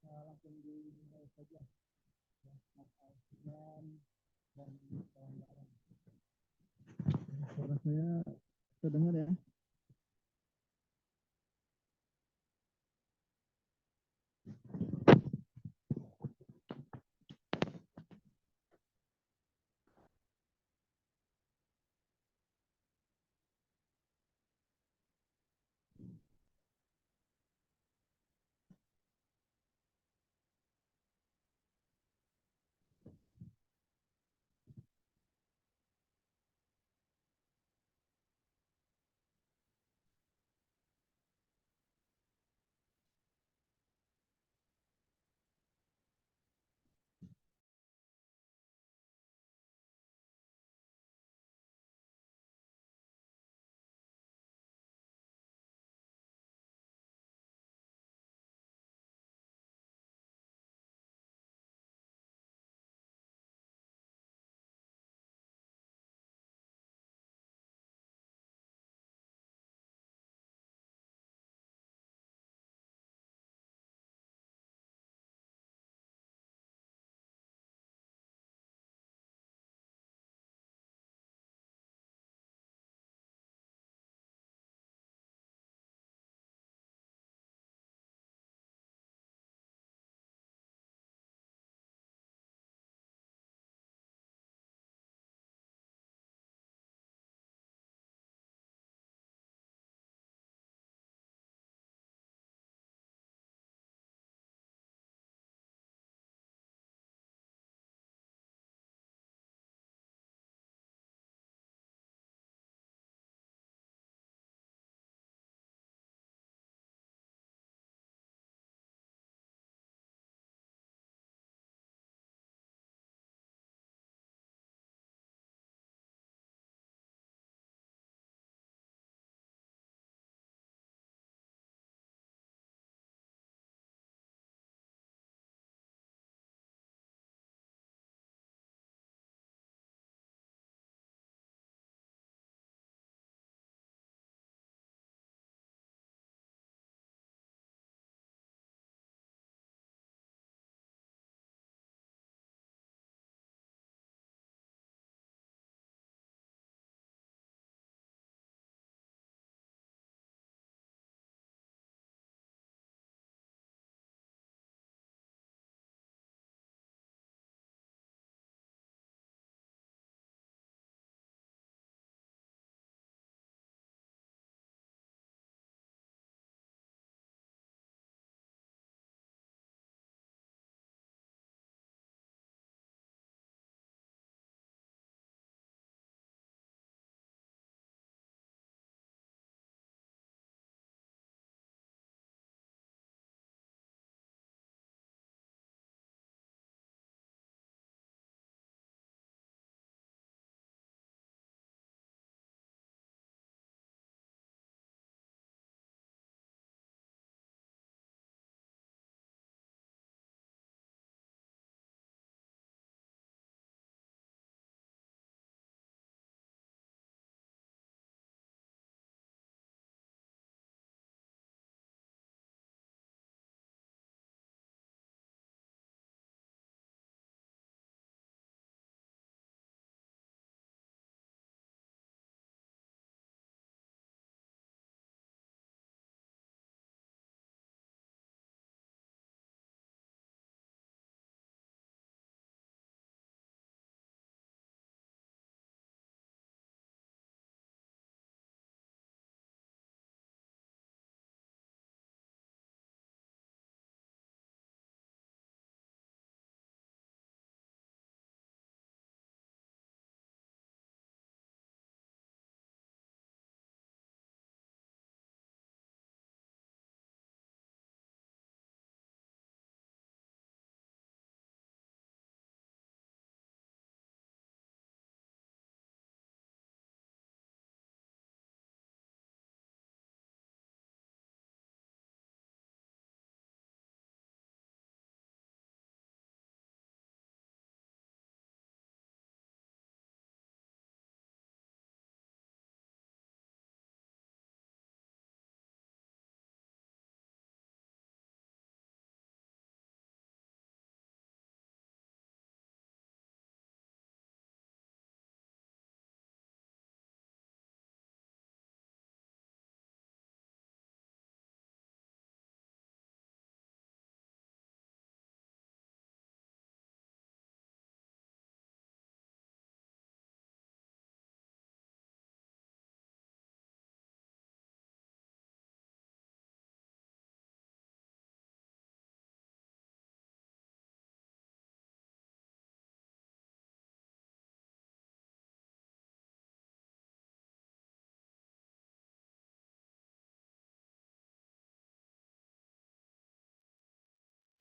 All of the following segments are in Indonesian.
langsung dimulai saja ya, Mas Alfian dan kawan-kawan. Suara saya terdengar ya?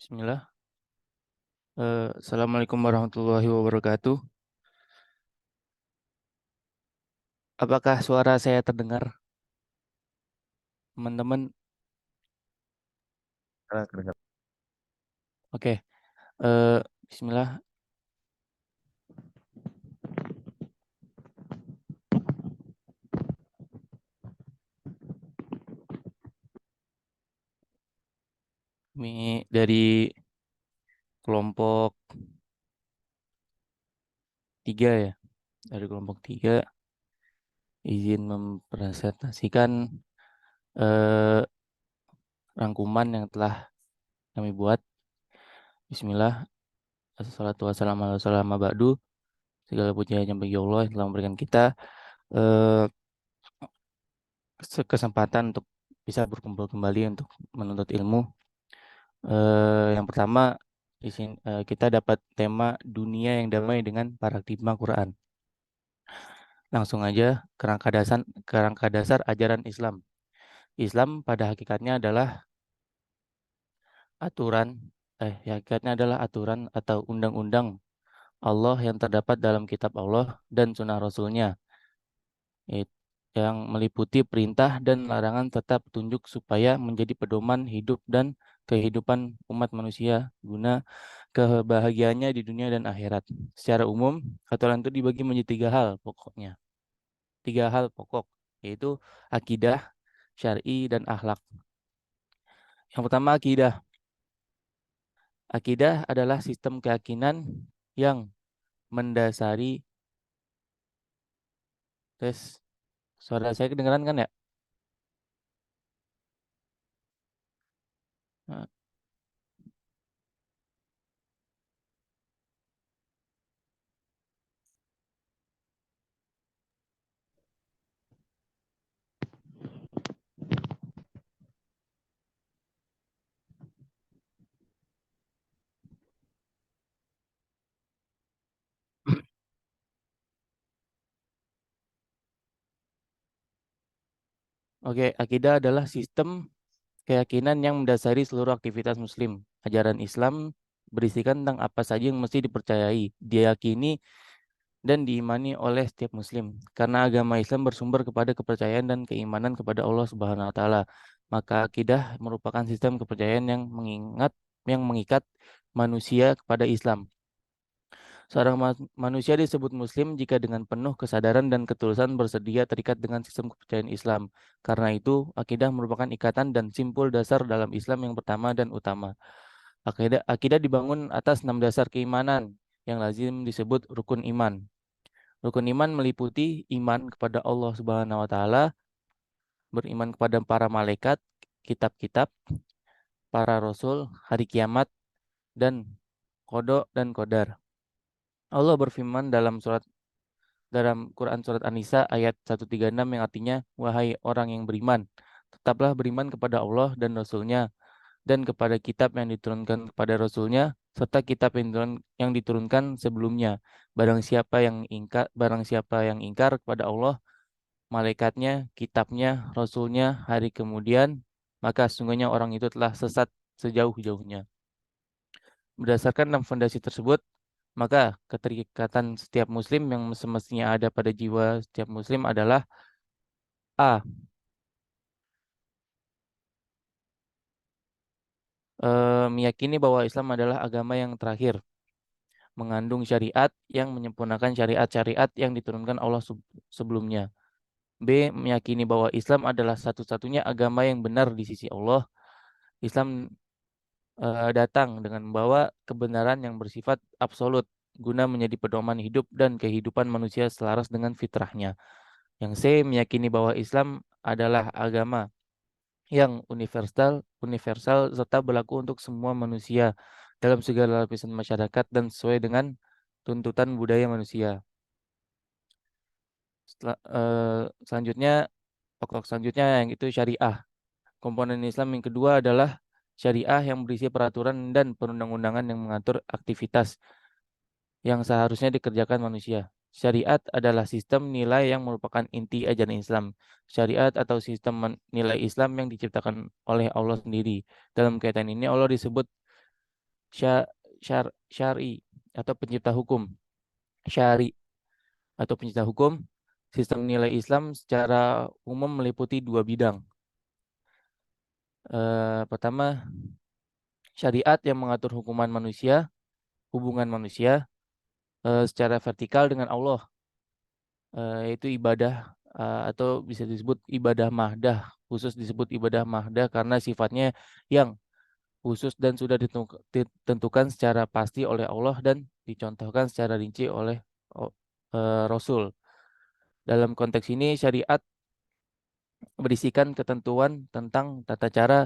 Bismillah. Assalamualaikum warahmatullahi wabarakatuh. Apakah suara saya terdengar, teman-teman? Kedengar. Oke. Bismillah. Ini dari kelompok 3 ya. Dari kelompok 3 izin mempresentasikan eh, rangkuman yang telah kami buat. Bismillah. Assalatu wassalamu ala rasulillah ba'du. Segala puji hanya bagi Allah yang telah memberikan kita eh, kesempatan untuk bisa berkumpul kembali untuk menuntut ilmu. Yang pertama di sini kita dapat tema dunia yang damai dengan paradigma Quran. Langsung aja kerangka dasar ajaran Islam. Islam pada hakikatnya adalah aturan hakikatnya adalah aturan atau undang-undang Allah yang terdapat dalam kitab Allah dan sunnah Rasulnya, it- yang meliputi perintah dan larangan serta petunjuk supaya menjadi pedoman hidup dan kehidupan umat manusia guna kebahagiaannya di dunia dan akhirat. Secara umum, aturan itu dibagi menjadi tiga hal pokok, yaitu akidah, syar'i, dan akhlak. Yang pertama akidah. Akidah adalah sistem keyakinan yang mendasari tes. Suara saya kedengaran kan ya? Nah, Oke, akidah adalah sistem keyakinan yang mendasari seluruh aktivitas Muslim. Ajaran Islam berisikan tentang apa saja yang mesti dipercayai, diyakini, dan diimani oleh setiap Muslim. Karena agama Islam bersumber kepada kepercayaan dan keimanan kepada Allah Subhanahu wa Ta'ala, maka akidah merupakan sistem kepercayaan yang mengikat manusia kepada Islam. Seorang manusia disebut Muslim jika dengan penuh kesadaran dan ketulusan bersedia terikat dengan sistem kepercayaan Islam. Karena itu, akidah merupakan ikatan dan simpul dasar dalam Islam yang pertama dan utama. Akidah dibangun atas 6 dasar keimanan yang lazim disebut rukun iman. Rukun iman meliputi iman kepada Allah Subhanahu wa Ta'ala, beriman kepada para malaikat, kitab-kitab, para rasul, hari kiamat, dan kodok dan kodar. Allah berfirman dalam Quran surat An-Nisa ayat 136 yang artinya, wahai orang yang beriman, tetaplah beriman kepada Allah dan Rasulnya, dan kepada kitab yang diturunkan kepada Rasulnya, serta kitab yang diturunkan sebelumnya. Barang siapa yang ingkar kepada Allah, malaikatnya, kitabnya, Rasulnya, hari kemudian, maka sesungguhnya orang itu telah sesat sejauh-jauhnya. Berdasarkan 6 fondasi tersebut, maka keterikatan setiap muslim yang semestinya ada pada jiwa setiap muslim adalah A. Meyakini bahwa Islam adalah agama yang terakhir, mengandung syariat yang menyempurnakan syariat-syariat yang diturunkan Allah sebelumnya. B. Meyakini bahwa Islam adalah satu-satunya agama yang benar di sisi Allah. Islam datang dengan membawa kebenaran yang bersifat absolut guna menjadi pedoman hidup dan kehidupan manusia selaras dengan fitrahnya. Yang C, meyakini bahwa Islam adalah agama yang universal serta berlaku untuk semua manusia dalam segala lapisan masyarakat dan sesuai dengan tuntutan budaya manusia. Selanjutnya, pokok selanjutnya yang itu syariah. Komponen Islam yang kedua adalah syariah yang berisi peraturan dan perundang-undangan yang mengatur aktivitas yang seharusnya dikerjakan manusia. Syariat adalah sistem nilai yang merupakan inti ajaran Islam. Syariat atau sistem nilai Islam yang diciptakan oleh Allah sendiri. Dalam kaitan ini Allah disebut syari atau pencipta hukum. Syari atau pencipta hukum. Sistem nilai Islam secara umum meliputi dua bidang. Pertama, syariat yang mengatur hubungan manusia secara vertikal dengan Allah, yaitu ibadah atau bisa disebut ibadah mahdah, khusus disebut ibadah mahdah karena sifatnya yang khusus dan sudah ditentukan secara pasti oleh Allah dan dicontohkan secara rinci oleh Rasul. Dalam konteks ini, syariat berisikan ketentuan tentang tata cara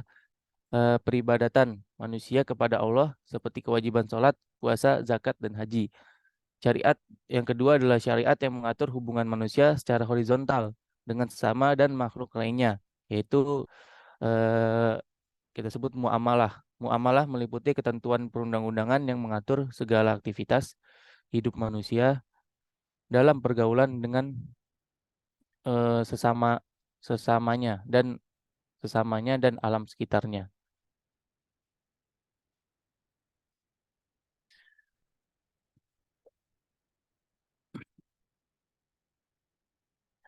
peribadatan manusia kepada Allah seperti kewajiban sholat, puasa, zakat, dan haji. Syariat yang kedua adalah syariat yang mengatur hubungan manusia secara horizontal dengan sesama dan makhluk lainnya, yaitu eh, kita sebut muamalah. Muamalah meliputi ketentuan perundang-undangan yang mengatur segala aktivitas hidup manusia dalam pergaulan dengan sesama sesamanya dan alam sekitarnya.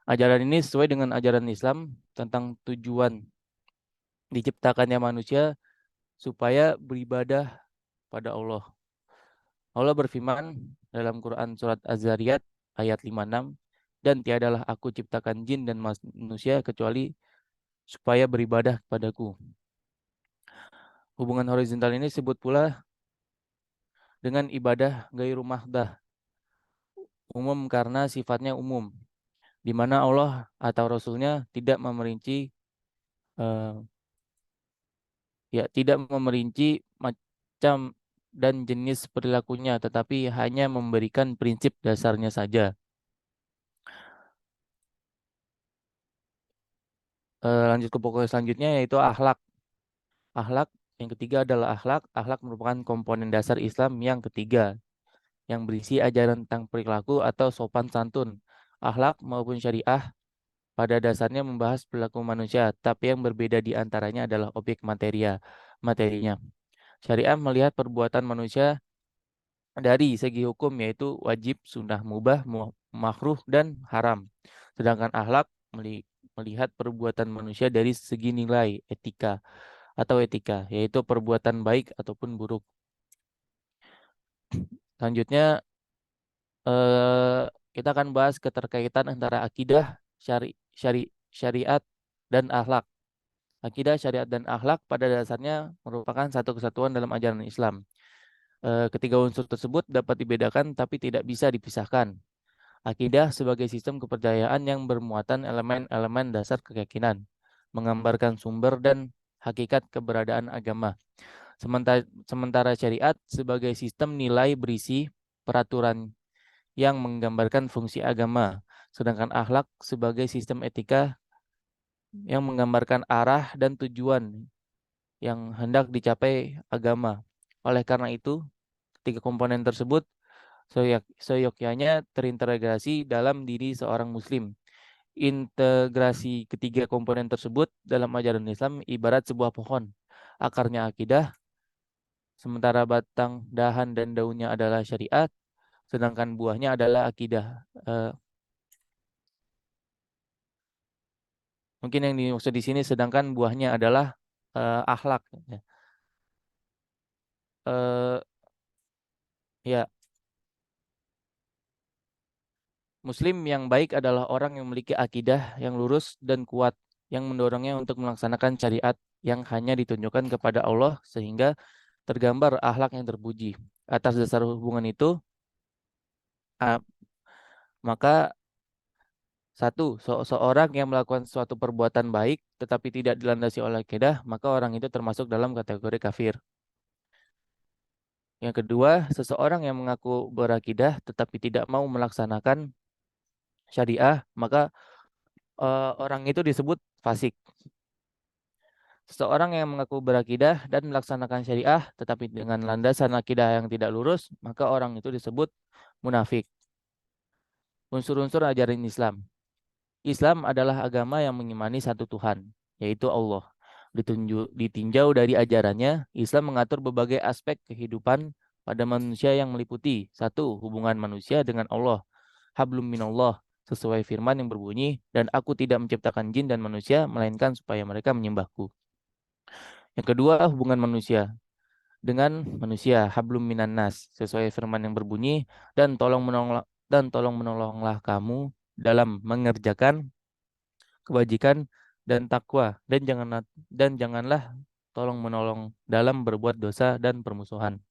Ajaran ini sesuai dengan ajaran Islam tentang tujuan diciptakannya manusia supaya beribadah pada Allah. Allah berfirman dalam Quran surat Az-Zariyat ayat 56, dan tiadalah aku ciptakan jin dan manusia kecuali supaya beribadah kepadaku. Hubungan horizontal ini disebut pula dengan ibadah gairu mahdah, umum karena sifatnya umum, di mana Allah atau Rasulnya eh, tidak memerinci macam dan jenis perilakunya, tetapi hanya memberikan prinsip dasarnya saja. Lanjut ke pokok selanjutnya yaitu akhlak. Akhlak yang ketiga adalah akhlak. Akhlak merupakan komponen dasar Islam yang ketiga, yang berisi ajaran tentang perilaku atau sopan santun. Akhlak maupun syariah pada dasarnya membahas perilaku manusia, tapi yang berbeda di antaranya adalah objek materinya. Syariah melihat perbuatan manusia dari segi hukum yaitu wajib, sunnah, mubah, makruh, dan haram. Sedangkan akhlak melihat perbuatan manusia dari segi nilai etika, yaitu perbuatan baik ataupun buruk. Selanjutnya eh, kita akan bahas keterkaitan antara akidah, syariat, dan akhlak. Akidah, syariat, dan akhlak pada dasarnya merupakan satu kesatuan dalam ajaran Islam. Ketiga unsur tersebut dapat dibedakan tapi tidak bisa dipisahkan. Akidah sebagai sistem kepercayaan yang bermuatan elemen-elemen dasar keyakinan, menggambarkan sumber dan hakikat keberadaan agama. Sementara syariat sebagai sistem nilai berisi peraturan yang menggambarkan fungsi agama, sedangkan akhlak sebagai sistem etika yang menggambarkan arah dan tujuan yang hendak dicapai agama. Oleh karena itu, tiga komponen tersebut seyogyanya terintegrasi dalam diri seorang muslim. Integrasi ketiga komponen tersebut dalam ajaran Islam ibarat sebuah pohon. Akarnya akidah, sementara batang, dahan, dan daunnya adalah syariat, sedangkan buahnya adalah akidah. Mungkin yang dimaksud di sini sedangkan buahnya adalah akhlak. Ya. Eh, ya, Muslim yang baik adalah orang yang memiliki akidah yang lurus dan kuat, yang mendorongnya untuk melaksanakan syariat yang hanya ditunjukkan kepada Allah sehingga tergambar akhlak yang terpuji. Atas dasar hubungan itu, ah, maka satu, seorang yang melakukan suatu perbuatan baik tetapi tidak dilandasi oleh akidah, maka orang itu termasuk dalam kategori kafir. Yang kedua, seseorang yang mengaku berakidah tetapi tidak mau melaksanakan syariah, maka orang itu disebut fasik. Seseorang yang mengaku berakidah dan melaksanakan syariah tetapi dengan landasan akidah yang tidak lurus, maka orang itu disebut munafik. Unsur-unsur ajaran Islam. Islam adalah agama yang mengimani satu Tuhan, yaitu Allah. Ditinjau dari ajarannya, Islam mengatur berbagai aspek kehidupan pada manusia yang meliputi satu, hubungan manusia dengan Allah, hablum minallah, sesuai firman yang berbunyi, dan aku tidak menciptakan jin dan manusia, melainkan supaya mereka menyembahku. Yang kedua, hubungan manusia dengan manusia, hablum minan nas, sesuai firman yang berbunyi, dan tolong menolonglah kamu dalam mengerjakan kebajikan dan takwa, dan janganlah tolong menolong dalam berbuat dosa dan permusuhan.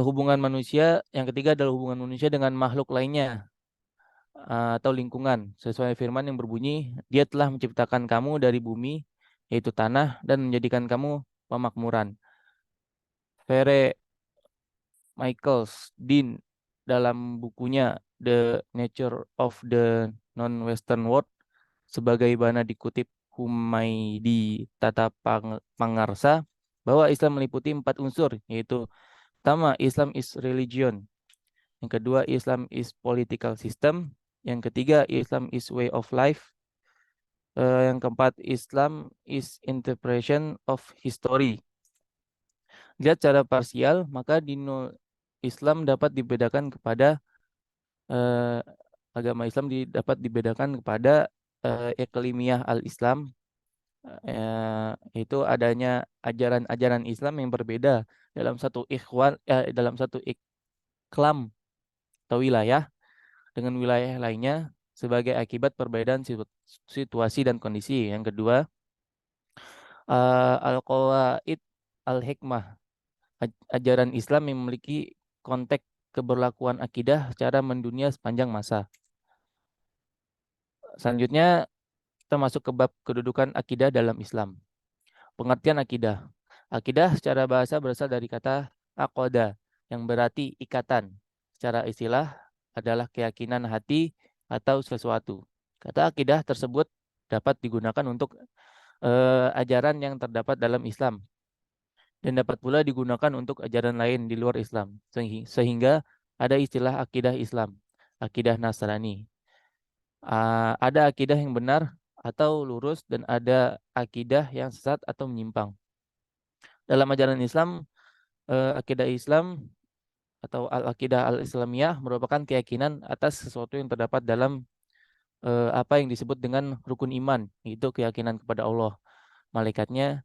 Hubungan manusia, yang ketiga adalah hubungan manusia dengan makhluk lainnya atau lingkungan. Sesuai firman yang berbunyi, Dia telah menciptakan kamu dari bumi, yaitu tanah, dan menjadikan kamu pemakmuran. Vere Michaels Dean dalam bukunya The Nature of the Non-Western World sebagaimana dikutip Humaydi Tata Pangarsa bahwa Islam meliputi 4 unsur, yaitu pertama Islam is religion, yang kedua Islam is political system, yang ketiga Islam is way of life, yang keempat Islam is interpretation of history. Lihat secara parsial, maka Islam dapat dibedakan kepada eh, agama Islam dapat dibedakan kepada iklimiyah al-Islam, itu adanya ajaran-ajaran Islam yang berbeda dalam satu iklam atau wilayah dengan wilayah lainnya sebagai akibat perbedaan situasi dan kondisi. Yang kedua, al-qawaid al-hikmah, ajaran Islam yang memiliki konteks keberlakuan akidah secara mendunia sepanjang masa. Selanjutnya, kita masuk ke bab kedudukan akidah dalam Islam. Pengertian akidah. Akidah secara bahasa berasal dari kata aqoda yang berarti ikatan. Secara istilah adalah keyakinan hati atau sesuatu. Kata akidah tersebut dapat digunakan untuk ajaran yang terdapat dalam Islam dan dapat pula digunakan untuk ajaran lain di luar Islam. Sehingga ada istilah akidah Islam, akidah Nasrani. Ada akidah yang benar atau lurus dan ada akidah yang sesat atau menyimpang. Dalam ajaran Islam, akidah Islam atau al-akidah al-Islamiyah merupakan keyakinan atas sesuatu yang terdapat dalam apa yang disebut dengan rukun iman, yaitu keyakinan kepada Allah, malaikatnya,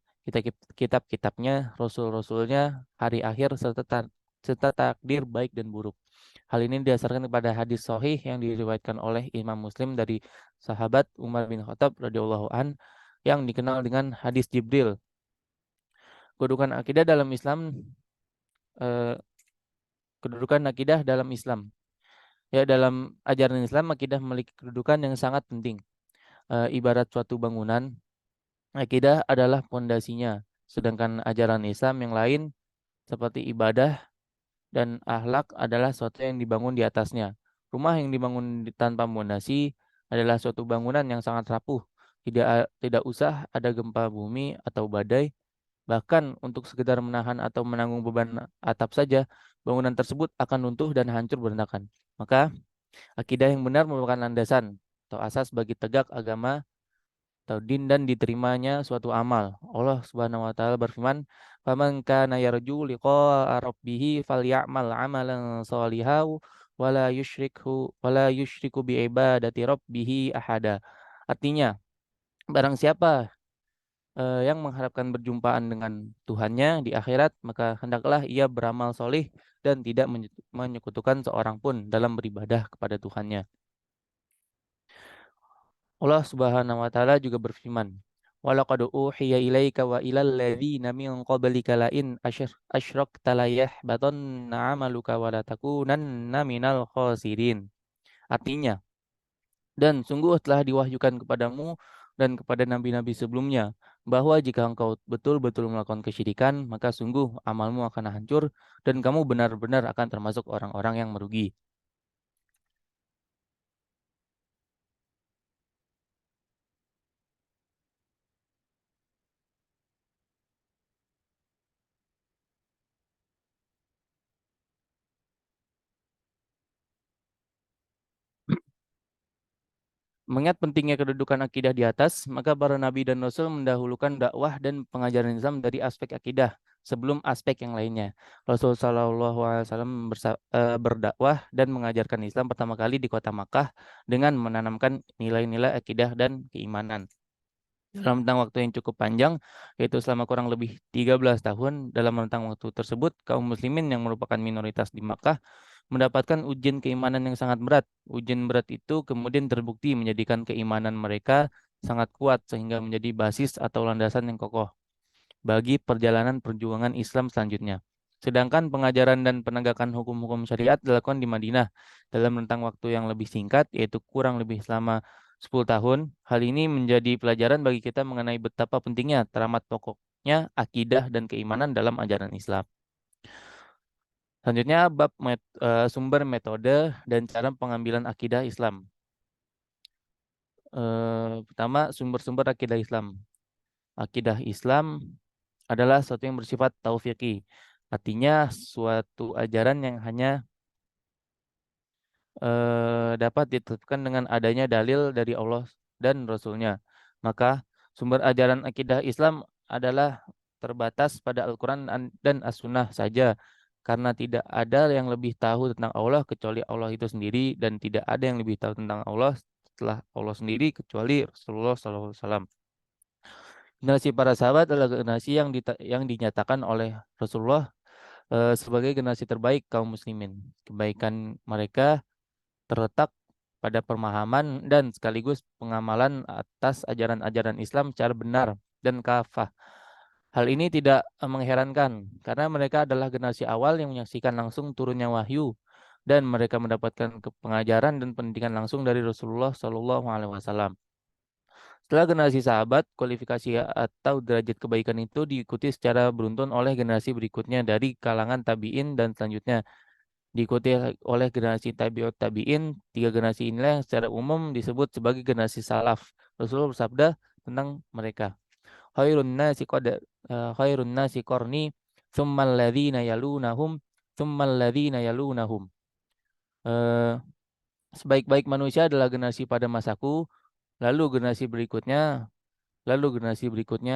kitab-kitabnya, rasul-rasulnya, hari akhir serta takdir baik dan buruk. Hal ini didasarkan kepada hadis sahih yang diriwayatkan oleh Imam Muslim dari sahabat Umar bin Khattab radhiyallahu an yang dikenal dengan hadis Jibril. Kedudukan akidah dalam Islam, eh, kedudukan akidah dalam Islam. Ya, dalam ajaran Islam, akidah memiliki kedudukan yang sangat penting. Ibarat suatu bangunan, akidah adalah pondasinya. Sedangkan ajaran Islam yang lain seperti ibadah dan akhlak adalah suatu yang dibangun di atasnya. Rumah yang dibangun tanpa pondasi adalah suatu bangunan yang sangat rapuh. Tidak usah ada gempa bumi atau badai, bahkan untuk sekedar menahan atau menanggung beban atap saja, bangunan tersebut akan runtuh dan hancur berantakan. Maka, akidah yang benar merupakan landasan atau asas bagi tegak agama atau din dan diterimanya suatu amal. Allah Subhanahu wa taala berfirman, "Faman kana yarju liqa'a rabbih falyamal 'amalan shalihan wala yusyriku bi ibadati rabbih ahada." Artinya, barang siapa yang mengharapkan berjumpaan dengan Tuhannya di akhirat, maka hendaklah ia beramal solih dan tidak menyekutukan seorang pun dalam beribadah kepada Tuhannya. Allah Subhanahu wa taala juga berfirman, "Walaqad uhiya ilaika wa ilal ladzina min qablika la in asyrakta la yahbatanna 'amaluka wa la takunanna minal khasirin." Artinya, dan sungguh telah diwahyukan kepadamu dan kepada nabi-nabi sebelumnya bahwa jika engkau betul-betul melakukan kesyirikan, maka sungguh amalmu akan hancur dan kamu benar-benar akan termasuk orang-orang yang merugi. Mengingat pentingnya kedudukan akidah di atas, maka para nabi dan rasul mendahulukan dakwah dan pengajaran Islam dari aspek akidah sebelum aspek yang lainnya. Rasul Shallallahu Alaihi Wasallam berdakwah dan mengajarkan Islam pertama kali di kota Makkah dengan menanamkan nilai-nilai akidah dan keimanan. Dalam rentang waktu yang cukup panjang, yaitu selama kurang lebih 13 tahun, dalam rentang waktu tersebut, kaum muslimin yang merupakan minoritas di Makkah mendapatkan ujian keimanan yang sangat berat. Ujian berat itu kemudian terbukti menjadikan keimanan mereka sangat kuat sehingga menjadi basis atau landasan yang kokoh bagi perjalanan perjuangan Islam selanjutnya. Sedangkan pengajaran dan penegakan hukum-hukum syariat dilakukan di Madinah dalam rentang waktu yang lebih singkat, yaitu kurang lebih selama 10 tahun. Hal ini menjadi pelajaran bagi kita mengenai betapa pentingnya teramat pokoknya akidah dan keimanan dalam ajaran Islam. Selanjutnya, sumber metode dan cara pengambilan akidah Islam. Pertama, sumber-sumber akidah Islam. Akidah Islam adalah sesuatu yang bersifat taufiqi. Artinya suatu ajaran yang hanya dapat ditetapkan dengan adanya dalil dari Allah dan Rasul-Nya. Maka sumber ajaran akidah Islam adalah terbatas pada Al-Quran dan As-Sunnah saja. Karena tidak ada yang lebih tahu tentang Allah kecuali Allah itu sendiri, dan tidak ada yang lebih tahu tentang Allah setelah Allah sendiri kecuali Rasulullah SAW. Generasi para sahabat adalah generasi yang dinyatakan oleh Rasulullah sebagai generasi terbaik kaum muslimin. Kebaikan mereka terletak pada pemahaman dan sekaligus pengamalan atas ajaran-ajaran Islam secara benar dan kafah. Hal ini tidak mengherankan karena mereka adalah generasi awal yang menyaksikan langsung turunnya wahyu dan mereka mendapatkan pengajaran dan pendidikan langsung dari Rasulullah Shallallahu Alaihi Wasallam. Setelah generasi sahabat, kualifikasi atau derajat kebaikan itu diikuti secara beruntun oleh generasi berikutnya dari kalangan tabi'in dan selanjutnya diikuti oleh generasi tabi'ut tabi'in. Tiga generasi inilah yang secara umum disebut sebagai generasi salaf. Rasulullah bersabda tentang mereka, khairun nasi qarni, tsummal ladzina yalunahum, tsummal ladzina yalunahum. Eh, Sebaik-baik manusia adalah generasi pada masaku, lalu generasi berikutnya,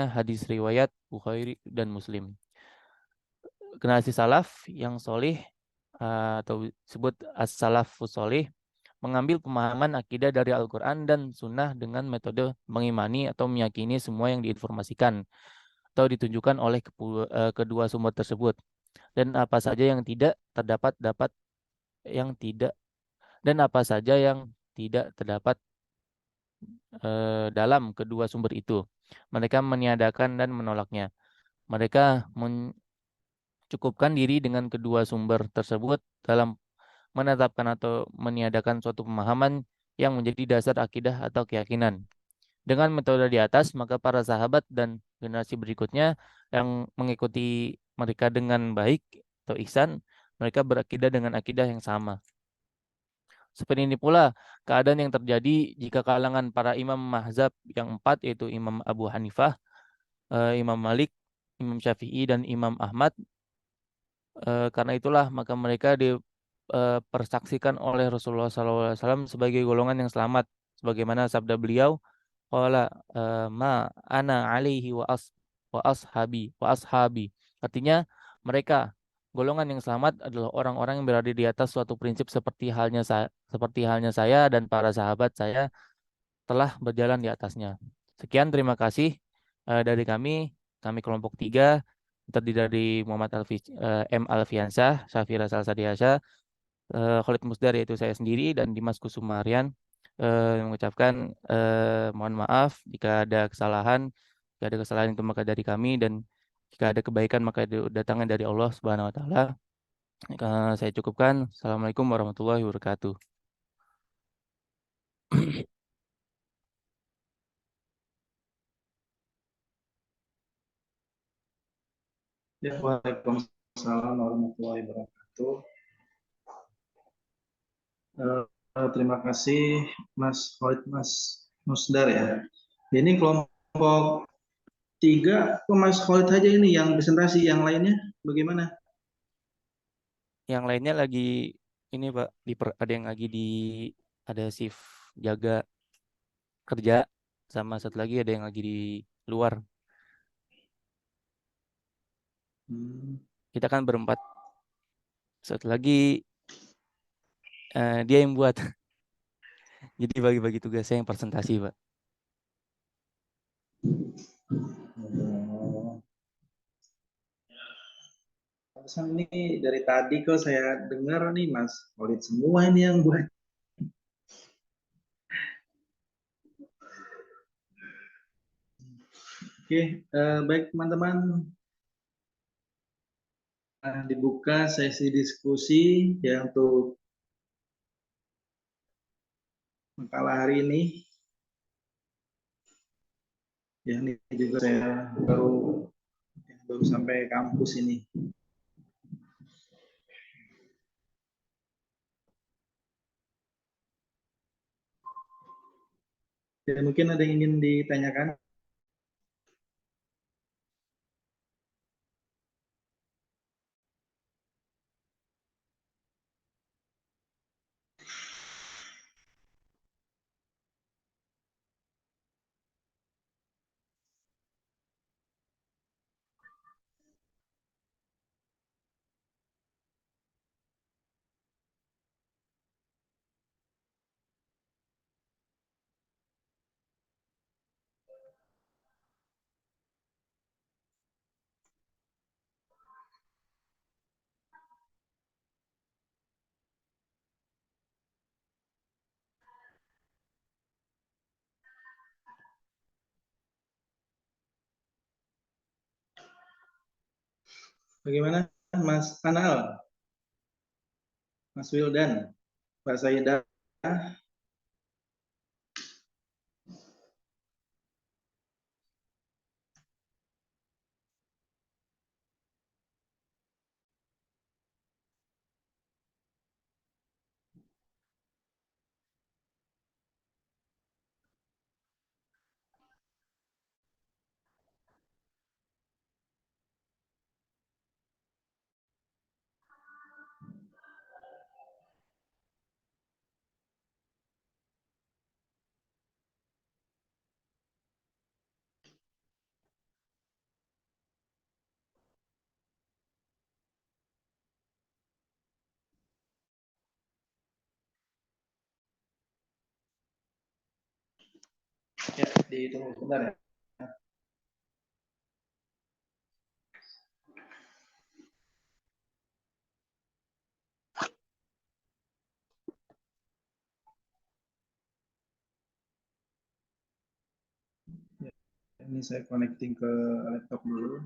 hadis riwayat Bukhari dan Muslim. Generasi salaf yang solih atau disebut as-salafus solih mengambil pemahaman akidah dari Al-Quran dan Sunnah dengan metode mengimani atau meyakini semua yang diinformasikan atau ditunjukkan oleh kedua sumber tersebut, dan apa saja yang tidak terdapat yang tidak dan apa saja yang tidak terdapat dalam kedua sumber itu. Mereka meniadakan dan menolaknya. Mereka mencukupkan diri dengan kedua sumber tersebut dalam menetapkan atau meniadakan suatu pemahaman yang menjadi dasar akidah atau keyakinan. Dengan metode di atas, maka para sahabat dan generasi berikutnya yang mengikuti mereka dengan baik atau ihsan, mereka berakidah dengan akidah yang sama. Seperti ini pula keadaan yang terjadi jika kalangan para imam mazhab yang empat, yaitu Imam Abu Hanifah, Imam Malik, Imam Syafi'i, dan Imam Ahmad. Karena itulah maka mereka dipersaksikan oleh Rasulullah SAW sebagai golongan yang selamat. Sebagaimana sabda beliau, qala ma ana alaihi wa ashabi. Artinya mereka golongan yang selamat adalah orang-orang yang berada di atas suatu prinsip seperti halnya saya dan para sahabat saya telah berjalan di atasnya. Sekian, terima kasih dari kami kelompok 3 terdiri dari Muhammad M. Alfiansyah, Syafira Salsadiasa, Khalid Musdar yaitu saya sendiri, dan Dimas Kusumarian. Mengucapkan mohon maaf jika ada kesalahan. Jika ada kesalahan itu maka dari kami, dan jika ada kebaikan maka itu datangnya dari Allah Subhanahu wa taala. Saya cukupkan. Assalamualaikum warahmatullahi wabarakatuh. Ya, Waalaikumsalam warahmatullahi wabarakatuh. Terima kasih Mas Khalid, Mas Musdar ya. Ini kelompok 3, Mas Khalid aja ini yang presentasi, yang lainnya bagaimana? Yang lainnya lagi ini Pak, ada yang lagi ada shift jaga. kerja, sama satu lagi ada yang lagi di luar. Hmm. Kita kan berempat. Satu lagi dia yang buat. Jadi bagi-bagi tugasnya yang presentasi, Pak. Oh. Pantesan ini dari tadi kok saya dengar nih Mas Khalid semua ini yang buat. Oke, baik teman-teman. Dibuka sesi diskusi ya untuk makalah hari ini. Ya, ini juga saya baru sampai kampus ini. Ya, mungkin ada yang ingin ditanyakan. Bagaimana Mas Kanal, Mas Wildan, Mbak Saidah? Ya, ditunggu sebentar ya. Ya, ini saya connecting ke laptop dulu.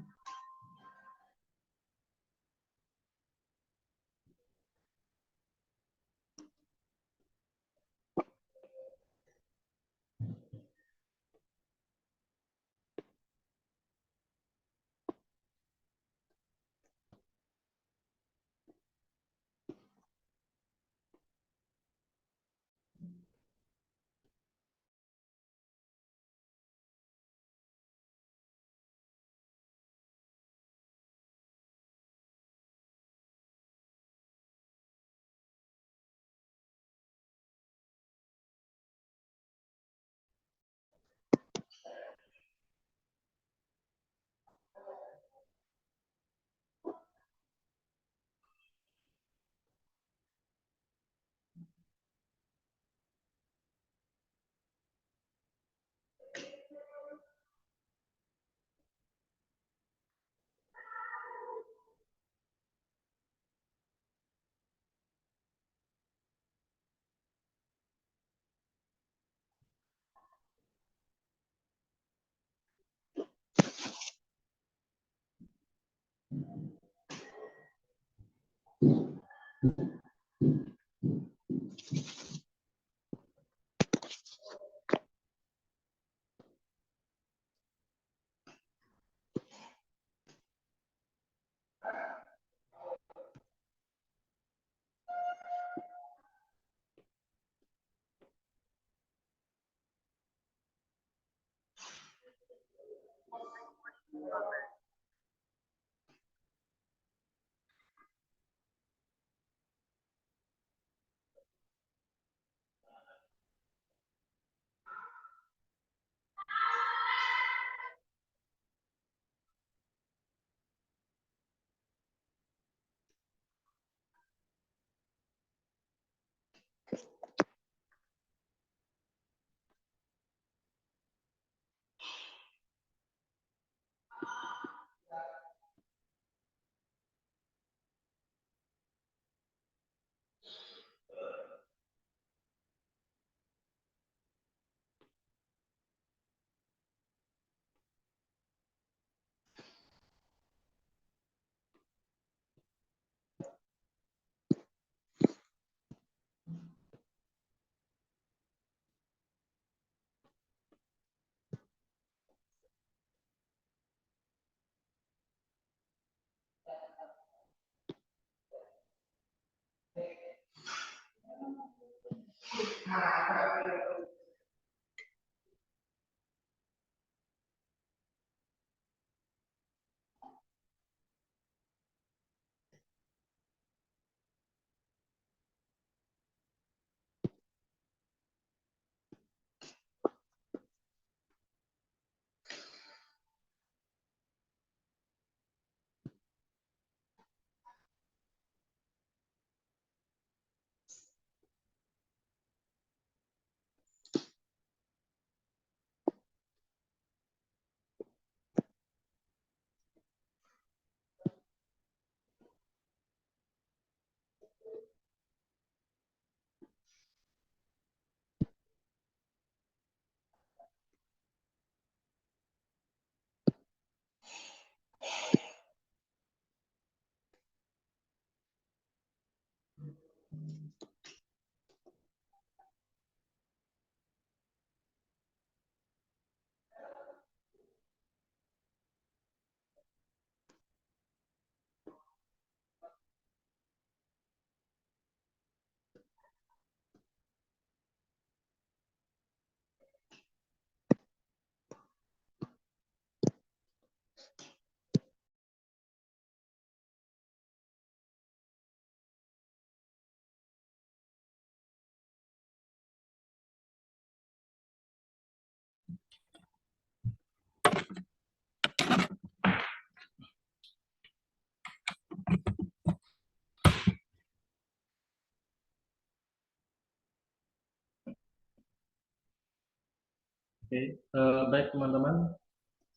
Oke, baik teman-teman,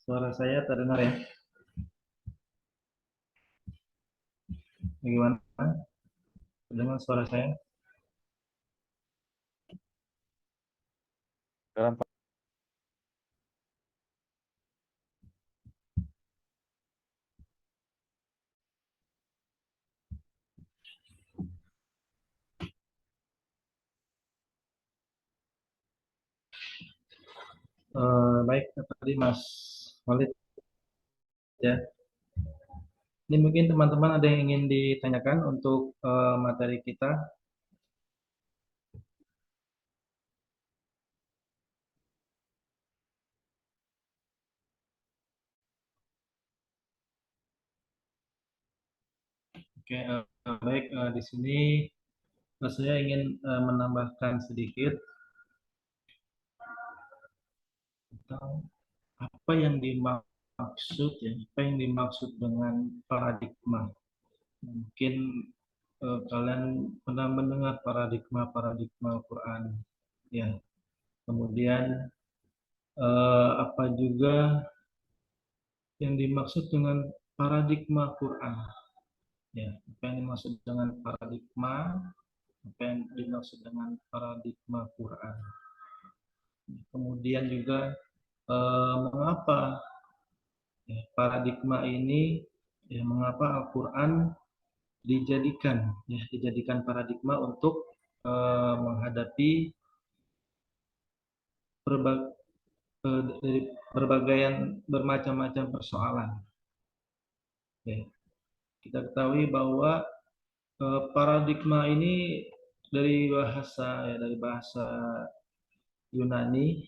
suara saya terdengar ya? Bagaimana? Terdengar suara saya? Sekarang, Pak. Baik, tadi Mas Walid ya. Ini mungkin teman-teman ada yang ingin ditanyakan untuk materi kita. Oke, baik, di sini saya ingin menambahkan sedikit tentang apa yang dimaksud ya, apa yang dimaksud dengan paradigma. Mungkin kalian pernah mendengar paradigma Quran, ya. Kemudian apa juga yang dimaksud dengan paradigma Quran, ya. Apa yang dimaksud dengan paradigma, apa yang dimaksud dengan paradigma Quran. Kemudian juga mengapa ya, paradigma ini, ya, mengapa Al-Quran dijadikan paradigma untuk menghadapi dari bermacam-macam persoalan. Ya, kita ketahui bahwa paradigma ini dari bahasa Yunani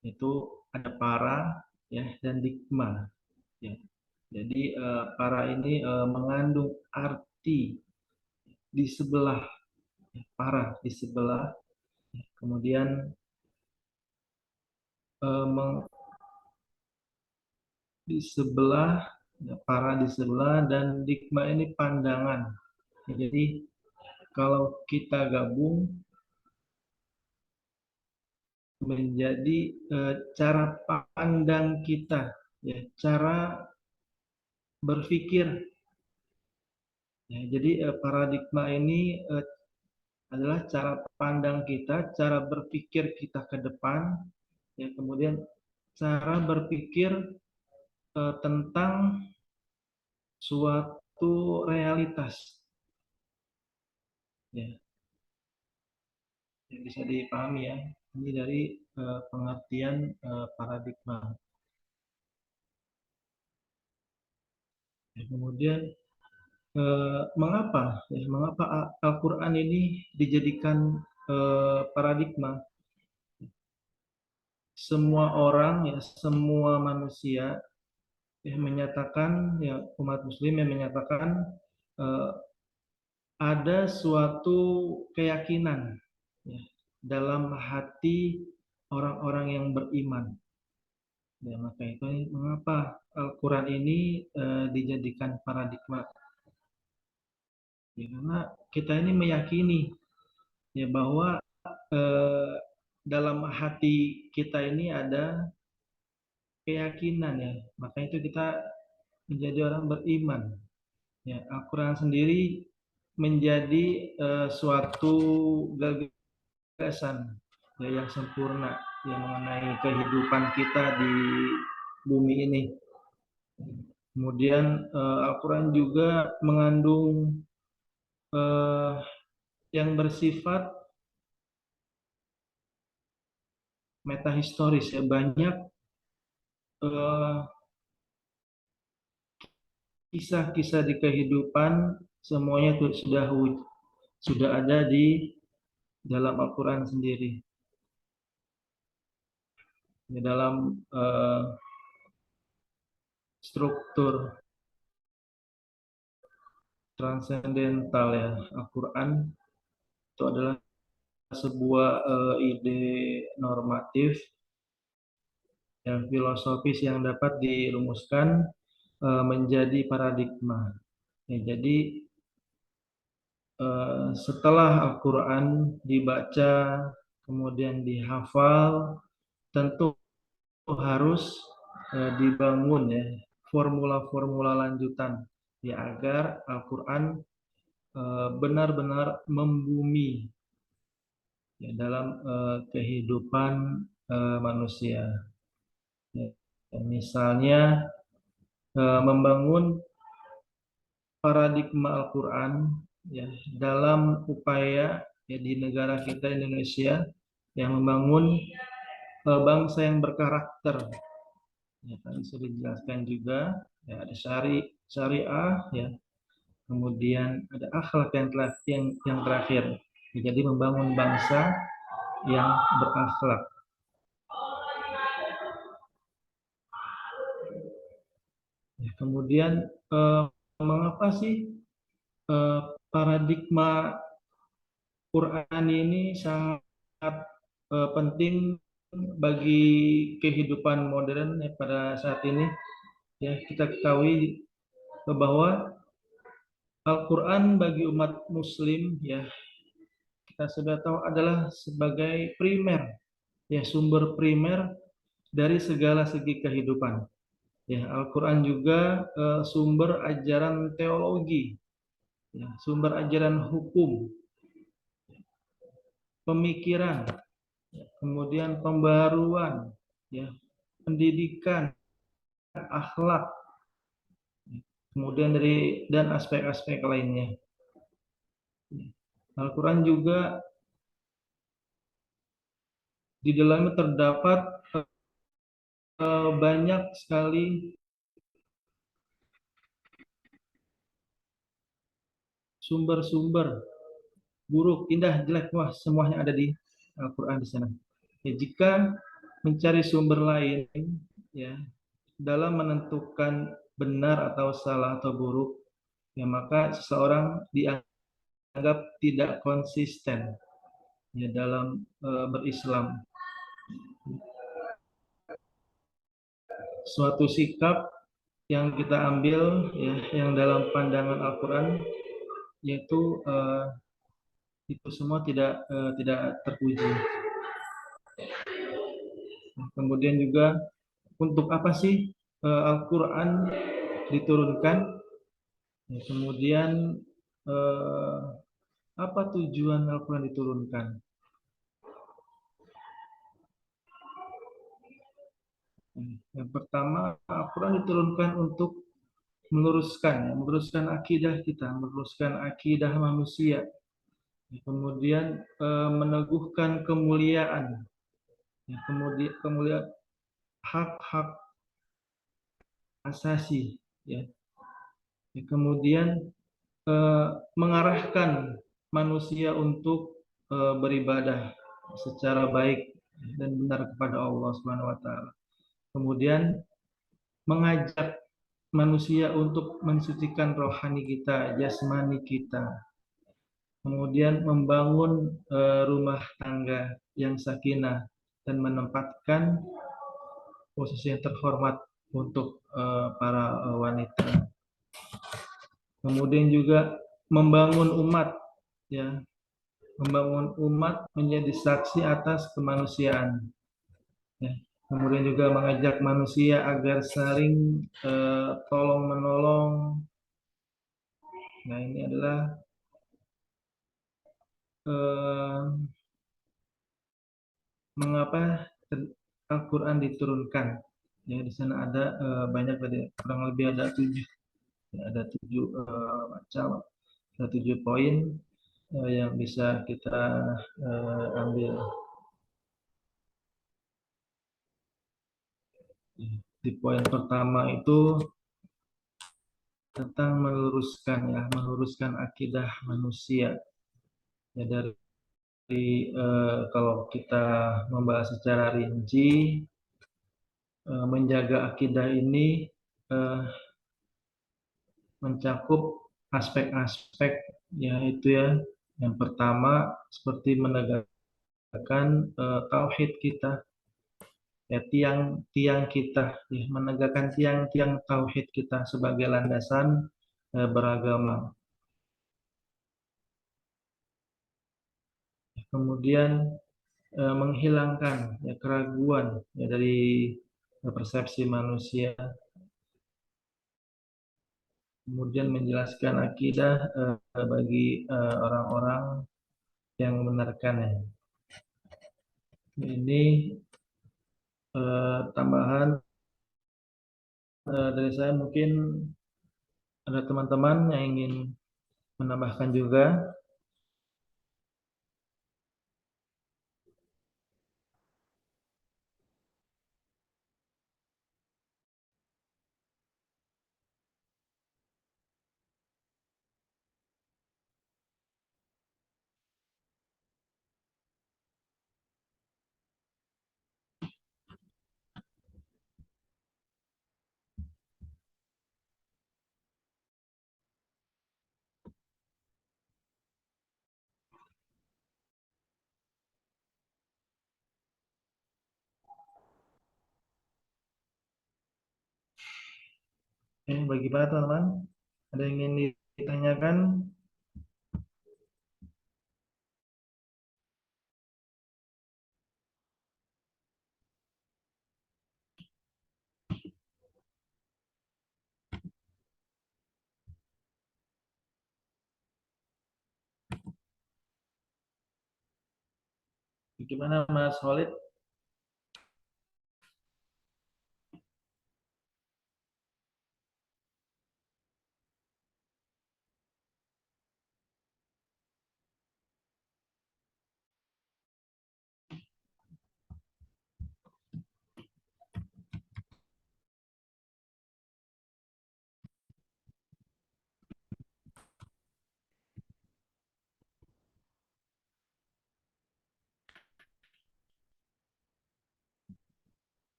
itu ada para ya dan digma. Ya. Jadi para ini mengandung arti di sebelah, ya, para di sebelah, kemudian eh, di sebelah, ya, para di sebelah, dan digma ini pandangan. Ya, jadi kalau kita gabung menjadi cara pandang kita, ya, cara berpikir. Ya, jadi paradigma ini adalah cara pandang kita, cara berpikir kita ke depan, ya, kemudian cara berpikir tentang suatu realitas, ya, yang bisa dipahami ya. Ini dari pengertian paradigma. Ya, kemudian mengapa Al-Quran ini dijadikan paradigma. Semua orang, ya, semua manusia, ya, menyatakan, ya, umat Muslim yang menyatakan eh, ada suatu keyakinan, ya, dalam hati orang-orang yang beriman. Ya, maka itu mengapa Al-Quran ini dijadikan paradigma. Ya, karena kita ini meyakini, ya, bahwa eh, dalam hati kita ini ada keyakinan, ya, maka itu kita menjadi orang beriman. Ya, Al-Quran sendiri menjadi suatu gagasan, ya, yang sempurna, yang mengenai kehidupan kita di bumi ini. Kemudian Al-Quran juga mengandung eh, yang bersifat metahistoris, ya, banyak eh, kisah-kisah di kehidupan, semuanya itu sudah ada di dalam Al-Quran sendiri. Di dalam struktur transendental, ya, Al-Quran itu adalah sebuah ide normatif dan filosofis yang dapat dirumuskan menjadi paradigma. Ya, jadi setelah Al-Quran dibaca, kemudian dihafal, tentu harus dibangun, ya, formula-formula lanjutan, ya, agar Al-Quran benar-benar membumi, ya, dalam kehidupan manusia. Ya, misalnya membangun paradigma Al-Quran, ya, dalam upaya, ya, di negara kita Indonesia yang membangun bangsa yang berkarakter. Ya, tadi sudah dijelaskan juga, ya, ada syariah, ya, kemudian ada akhlak yang terakhir. Ya, jadi membangun bangsa yang berakhlak. Ya, kemudian mengapa sih paradigma Quran ini sangat penting bagi kehidupan modern, ya, pada saat ini? Ya, kita ketahui bahwa Al-Quran bagi umat Muslim, ya, kita sudah tahu adalah sebagai primer, ya, sumber primer dari segala segi kehidupan. Ya, Al-Quran juga sumber ajaran teologi, ya, sumber ajaran hukum, pemikiran, ya, kemudian pembaruan, ya, pendidikan, akhlak, kemudian dan aspek-aspek lainnya. Al-Quran juga di dalamnya terdapat banyak sekali sumber-sumber buruk, indah, jelek, wah, semuanya ada di Al-Quran di sana. Ya, jika mencari sumber lain, ya, dalam menentukan benar atau salah atau buruk, ya, maka seseorang dianggap tidak konsisten, ya, dalam berislam. Suatu sikap yang kita ambil, ya, yang dalam pandangan Al-Quran, yaitu itu semua tidak terpuji. Kemudian juga, untuk apa sih Al-Quran diturunkan? Ya, kemudian eh, apa tujuan Al-Quran diturunkan? Yang pertama, Al-Quran diturunkan untuk meluruskan akidah kita, meluruskan akidah manusia. Kemudian meneguhkan kemuliaan, ya, kemuliaan hak-hak asasi, ya. Kemudian eh, mengarahkan manusia untuk beribadah secara baik dan benar kepada Allah Subhanahu wa taala. Kemudian mengajak manusia untuk mensucikan rohani kita, jasmani kita. Kemudian membangun rumah tangga yang sakinah dan menempatkan posisi yang terhormat untuk para wanita. Kemudian juga membangun umat, ya, membangun umat menjadi saksi atas kemanusiaan. Ya. Kemudian juga mengajak manusia agar saling tolong menolong. Nah, ini adalah eh, mengapa Al-Quran diturunkan. Ya, di sana ada banyak, kurang lebih ada 7, ya, ada 7 macam, ada 7 poin yang bisa kita ambil. Di poin pertama itu tentang meluruskan akidah manusia. Ya, dari kalau kita membahas secara rinci, menjaga akidah ini eh, mencakup aspek-aspek, yaitu ya, yang pertama seperti menegakkan tauhid kita, ya, tiang-tiang kita, ya, menegakkan tiang-tiang tauhid kita sebagai landasan beragama. Kemudian menghilangkan, ya, keraguan, ya, dari persepsi manusia. Kemudian menjelaskan akidah bagi orang-orang yang membenarkannya. Ini tambahan dari saya. Mungkin ada teman-teman yang ingin menambahkan juga. Bagaimana teman-teman? Ada yang ingin ditanyakan? Bagaimana Mas Khalid?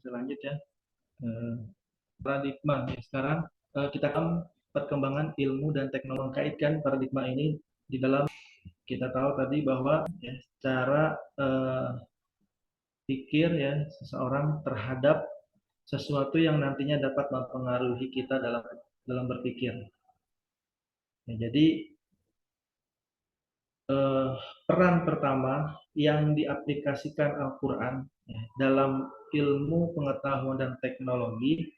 Selanjutnya paradigma. Sekarang kita akan perkembangan ilmu dan teknologi, mengkaitkan paradigma ini di dalam, kita tahu tadi bahwa ya, cara pikir ya seseorang terhadap sesuatu yang nantinya dapat mempengaruhi kita dalam berpikir. Ya, jadi peran pertama yang diaplikasikan Al-Quran ya, dalam ilmu pengetahuan dan teknologi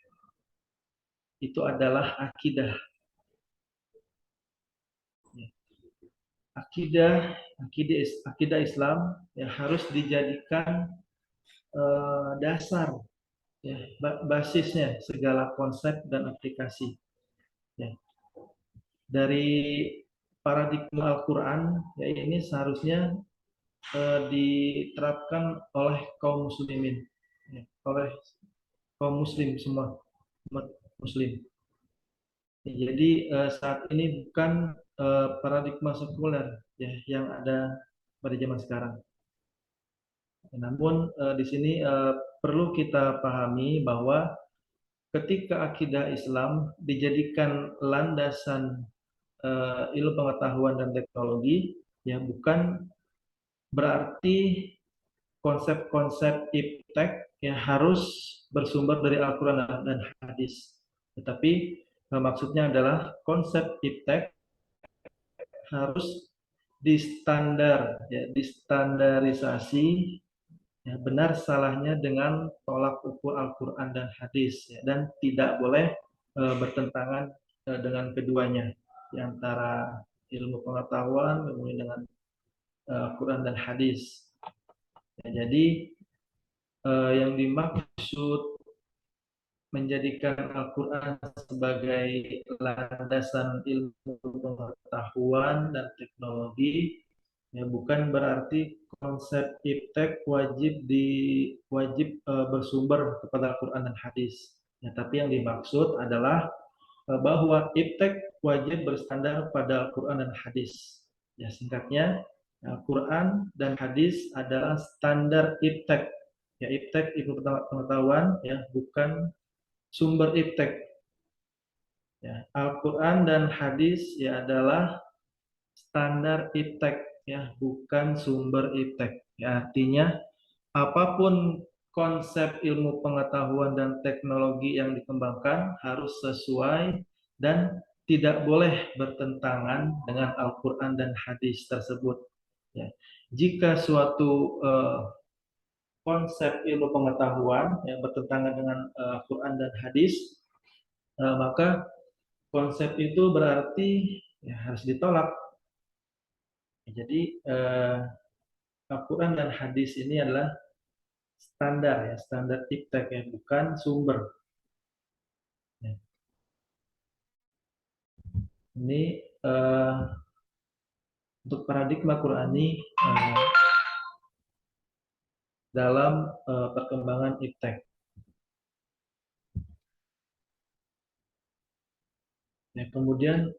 itu adalah akidah. Akidah Islam ya harus dijadikan dasar ya, basisnya segala konsep dan aplikasi. Ya. Dari paradigma Al-Quran ya ini seharusnya diterapkan oleh kaum muslimin, ya, oleh kaum muslim semua, umat muslim. Ya, jadi saat ini bukan paradigma sekuler ya yang ada pada zaman sekarang. Namun di sini perlu kita pahami bahwa ketika akidah Islam dijadikan landasan ilmu pengetahuan dan teknologi, ya bukan berarti konsep-konsep iptek yang harus bersumber dari Al-Quran dan hadis. Tetapi maksudnya adalah konsep iptek harus distandarisasi ya, benar salahnya dengan tolak ukur Al-Quran dan hadis ya, dan tidak boleh bertentangan dengan keduanya di antara ilmu pengetahuan kemudian dengan Al-Quran dan hadis. Ya, jadi yang dimaksud menjadikan Al-Quran sebagai landasan ilmu pengetahuan dan teknologi ya bukan berarti konsep iptek wajib bersumber kepada Al-Quran dan hadis. Ya, tapi yang dimaksud adalah bahwa iptek wajib berstandar pada Al-Quran dan hadis. Ya, singkatnya Al-Quran dan hadis adalah standar iptek. Ya, iptek ilmu pengetahuan ya bukan sumber iptek. Ya, Al-Quran dan hadis ya adalah standar iptek ya bukan sumber iptek. Ya, artinya apapun konsep ilmu pengetahuan dan teknologi yang dikembangkan harus sesuai dan tidak boleh bertentangan dengan Al-Quran dan hadis tersebut. Ya. Jika suatu konsep ilmu pengetahuan yang bertentangan dengan Al-Quran dan hadis, maka konsep itu berarti ya, harus ditolak. Jadi Al-Quran dan hadis ini adalah standar ya, standar iptek ya, bukan sumber. Ya. Ini untuk paradigma Qurani dalam perkembangan iptek. Ya, kemudian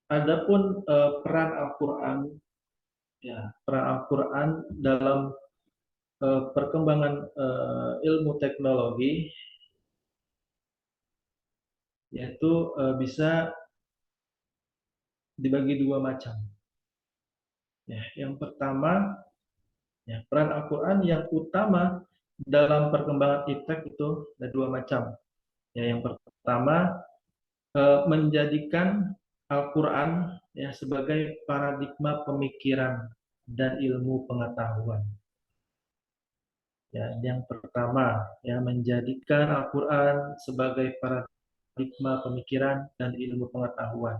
adapun peran Al-Quran, ya peran Al-Quran dalam perkembangan ilmu teknologi, yaitu bisa dibagi dua macam. Ya, yang pertama, ya, peran Al-Quran yang utama dalam perkembangan iptek itu ada dua macam. Ya, yang pertama menjadikan Al-Quran ya sebagai paradigma pemikiran dan ilmu pengetahuan. Ya, yang pertama ya menjadikan Al-Quran sebagai paradigma pemikiran dan ilmu pengetahuan.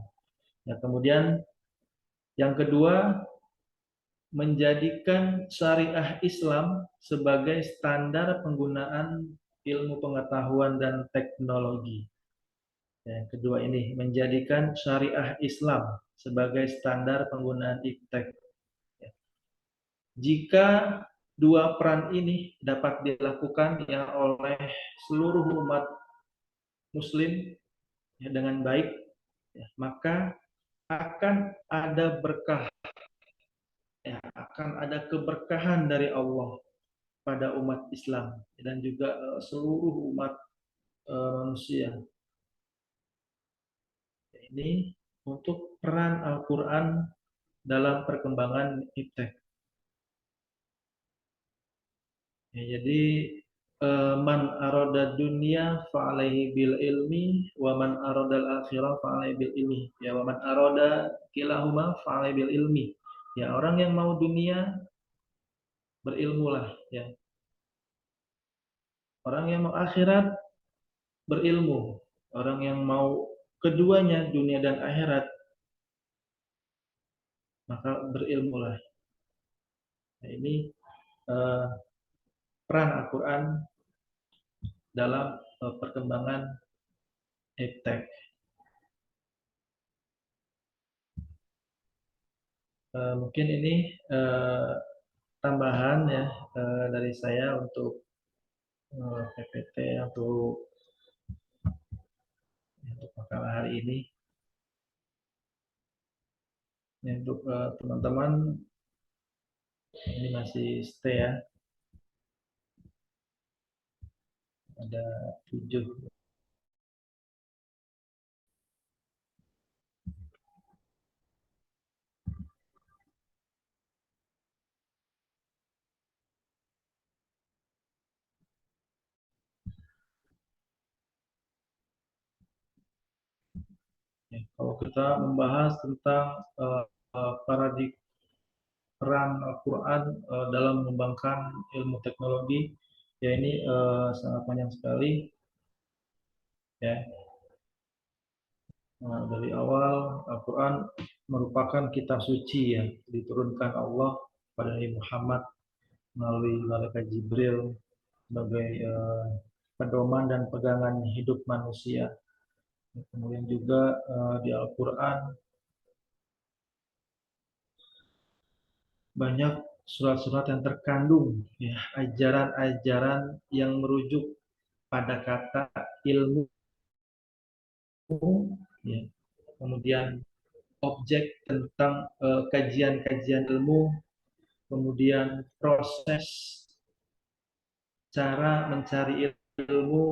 Ya, kemudian yang kedua menjadikan syariah Islam sebagai standar penggunaan ilmu pengetahuan dan teknologi. Yang kedua ini menjadikan syariah Islam sebagai standar penggunaan iptek. Jika dua peran ini dapat dilakukan ya oleh seluruh umat Muslim ya, dengan baik, ya, maka akan ada berkah ya, akan ada keberkahan dari Allah pada umat Islam dan juga seluruh umat manusia. Ini untuk peran Al-Quran dalam perkembangan iptek. Ya, jadi man arada dunia fa'alaihi bil ilmi wa man aradal akhirah fa'alaihi bil ilmi. Ya, wa man arada kilahuma fa'alaihi bil ilmi. Ya, orang yang mau dunia berilmulah, ya. Orang yang mau akhirat berilmu. Orang yang mau keduanya dunia dan akhirat maka berilmulah. Nah, ini uh, peran Al-Quran dalam perkembangan iptek. Mungkin ini tambahan ya dari saya untuk PPT untuk makalah hari ini. Ya, untuk teman-teman ini masih stay ya. Ada 7. Ya, kalau kita membahas tentang paradigma peran Al-Quran dalam mengembangkan ilmu teknologi, ya ini sangat panjang sekali. Ya, nah, dari awal Al-Quran merupakan kitab suci ya, diturunkan Allah pada Nabi Muhammad melalui malaikat Jibril sebagai pedoman dan pegangan hidup manusia. Kemudian juga di Al-Quran banyak surat-surat yang terkandung ya, ajaran-ajaran yang merujuk pada kata ilmu, ya. Kemudian objek tentang kajian-kajian ilmu, kemudian proses cara mencari ilmu,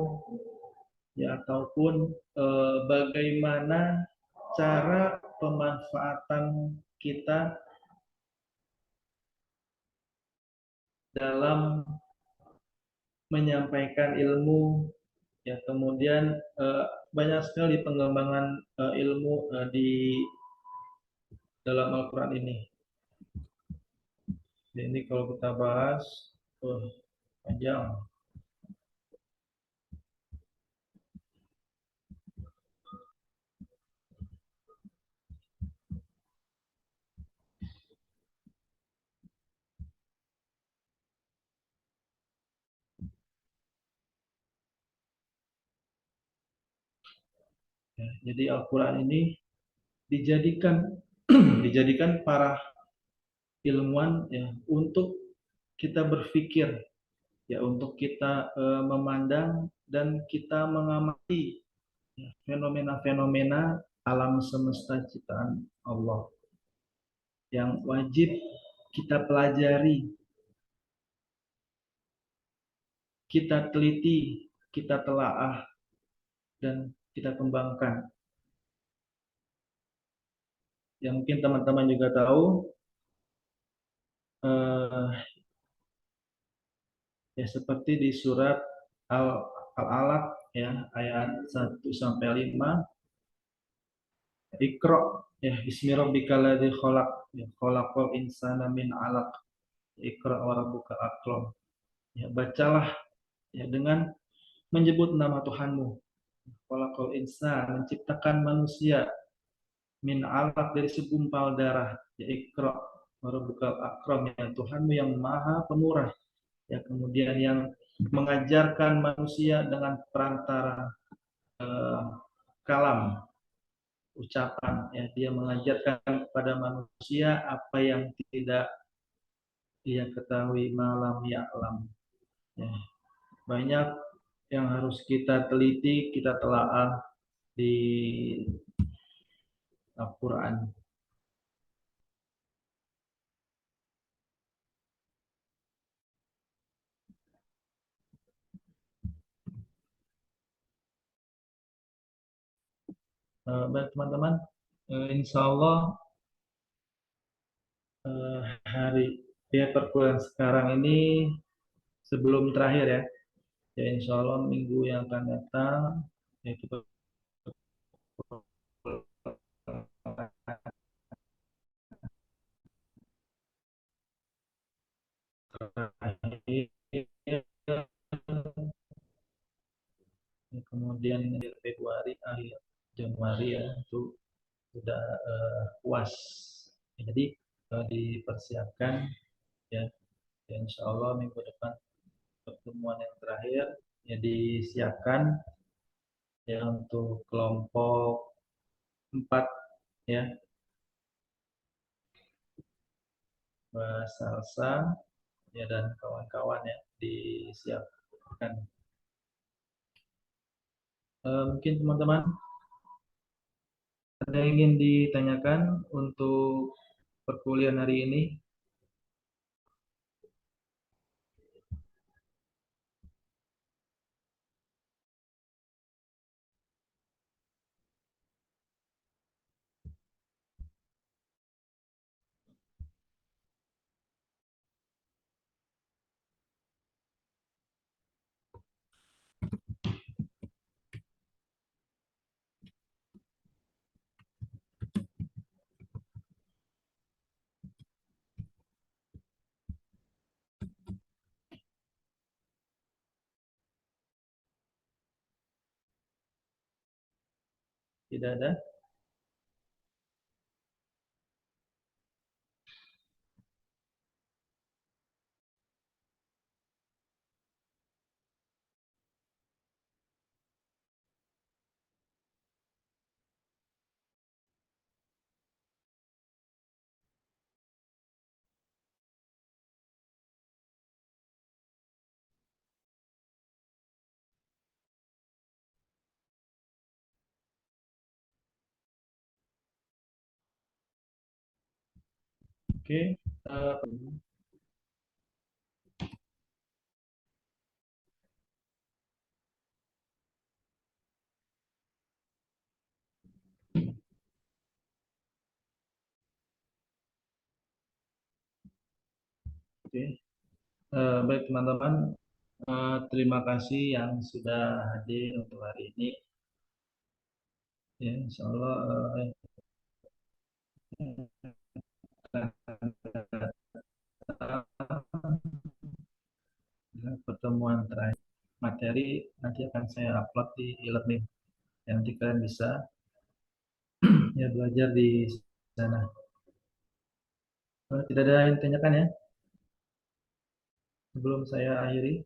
ya, ataupun bagaimana cara pemanfaatan kita dalam menyampaikan ilmu, ya. Kemudian banyak sekali pengembangan ilmu di dalam Al-Quran ini. Ini kalau kita bahas panjang. Ya, jadi Al-Quran ini dijadikan dijadikan para ilmuwan ya untuk kita berpikir, ya, untuk kita memandang dan kita mengamati ya, fenomena-fenomena alam semesta ciptaan Allah yang wajib kita pelajari, kita teliti, kita telaah, dan kita kembangkan. Yang mungkin teman-teman juga tahu, eh, ya, seperti di surat Al-Alaq ya, ayat 1 sampai 5, Iqra ya bismi rabbikal ladzi khalaq, ya, khalaqal insana min 'alaq, Iqra wa rabbukal akram. Ya, bacalah ya dengan menyebut nama Tuhanmu. Khalaqal insan, menciptakan manusia, min 'alaq, dari segumpal darah, ya, Iqra wa rabbukal akram, ya, Tuhanmu yang maha pemurah, ya. Kemudian yang mengajarkan manusia dengan perantara eh, kalam, ucapan, ya, dia mengajarkan kepada manusia apa yang tidak dia ketahui, malam ya'lam, ya. Banyak yang harus kita teliti, kita telaah di Al-Quran. Baik teman-teman, insya Allah hari perkuliahan sekarang ini sebelum terakhir ya. Ya insya Allah minggu yang akan datang yaitu kemudian akhir Februari, akhir Januari ya itu sudah puas. Jadi dipersiapkan ya, ya insya Allah minggu depan pertemuan yang terakhir ya disiapkan ya untuk kelompok 4 ya, Salsa ya dan kawan-kawan ya disiapkan. Mungkin teman-teman ada yang ingin ditanyakan untuk perkuliahan hari ini? Tidak ada? Oke. Oke. Baik teman-teman, terima kasih yang sudah hadir untuk hari ini. Ya, insya Allah pertemuan terakhir materi nanti akan saya upload di e-learning. Nanti kalian bisa ya belajar di sana. Tidak ada yang ditanyakan ya sebelum saya akhiri.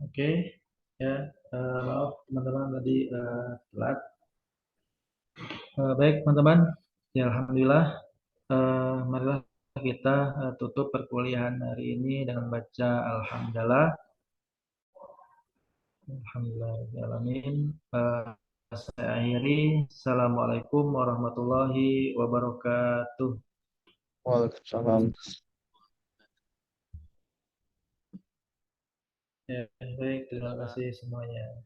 Oke, ya maaf teman-teman tadi telat. Baik teman-teman, ya alhamdulillah. Marilah kita tutup perkuliahan hari ini dengan baca Alhamdulillah. Alhamdulillahirrahmanirrahim. Saya akhiri. Assalamualaikum warahmatullahi wabarakatuh. Waalaikumsalam. Ya, baik, terima kasih semuanya.